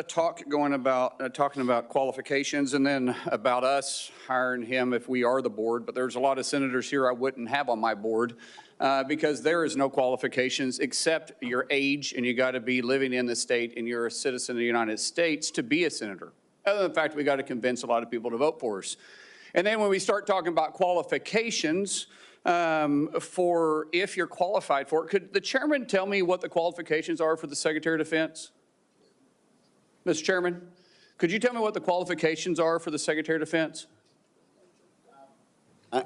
talking about qualifications and then about us hiring him if we are the board, but there's a lot of senators here I wouldn't have on my board because there is no qualifications except your age, and you got to be living in the state and you're a citizen of the United States to be a senator. Other than the fact we got to convince a lot of people to vote for us. And then when we start talking about qualifications for if you're qualified for it, could the chairman tell me what the qualifications are for the Secretary of Defense? Mr. Chairman, could you tell me what the qualifications are for the Secretary of Defense?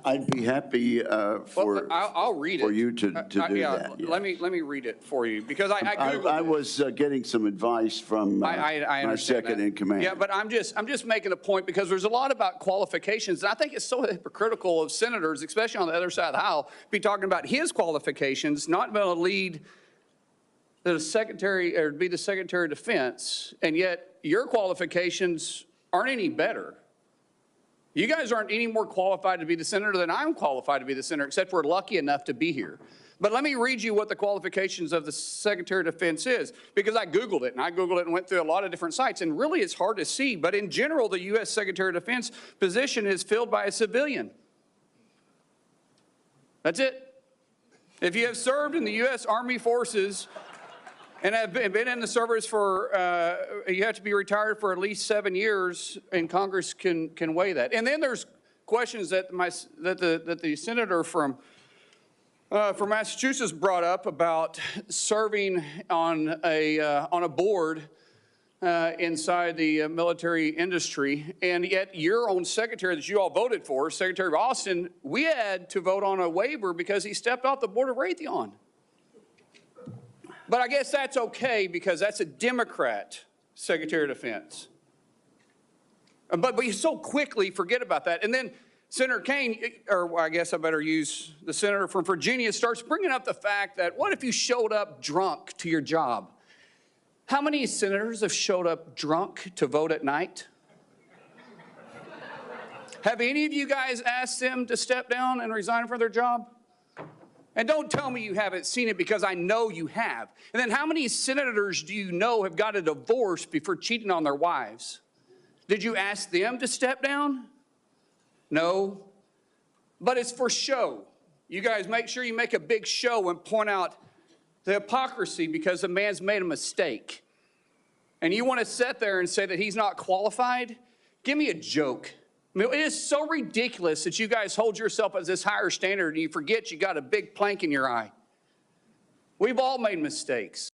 I'd be happy I'll read it. for you to do that. Yeah. Let me read it for you because I Googled I was getting some advice from my second in command. Yeah, but I'm just making a point because there's a lot about qualifications, and I think it's so hypocritical of senators, especially on the other side of the aisle, be talking about his qualifications, not being able to lead the secretary or be the Secretary of Defense, and yet your qualifications aren't any better. You guys aren't any more qualified to be the senator than I'm qualified to be the senator, except we're lucky enough to be here. But let me read you what the qualifications of the Secretary of Defense is, because I Googled it and went through a lot of different sites, and really it's hard to see. But in general, the U.S. Secretary of Defense position is filled by a civilian. That's it. If you have served in the U.S. Army Forces and have been in the service for, you have to be retired for at least 7 years, and Congress can weigh that. And then there's questions that the senator from Massachusetts brought up about serving on a board inside the military industry, and yet your own secretary that you all voted for, Secretary Austin, we had to vote on a waiver because he stepped off the board of Raytheon. But I guess that's okay because that's a Democrat Secretary of Defense. But we so quickly forget about that. And then Senator Kaine, or I guess I better use the senator from Virginia, starts bringing up the fact that what if you showed up drunk to your job? How many senators have showed up drunk to vote at night? Have any of you guys asked them to step down and resign from their job? And don't tell me you haven't seen it because I know you have. And then how many senators do you know have got a divorce before cheating on their wives? Did you ask them to step down? No. But it's for show. You guys make sure you make a big show and point out the hypocrisy because the man's made a mistake. And you want to sit there and say that he's not qualified? Give me a joke. I mean, it is so ridiculous that you guys hold yourself as this higher standard and you forget you got a big plank in your eye. We've all made mistakes.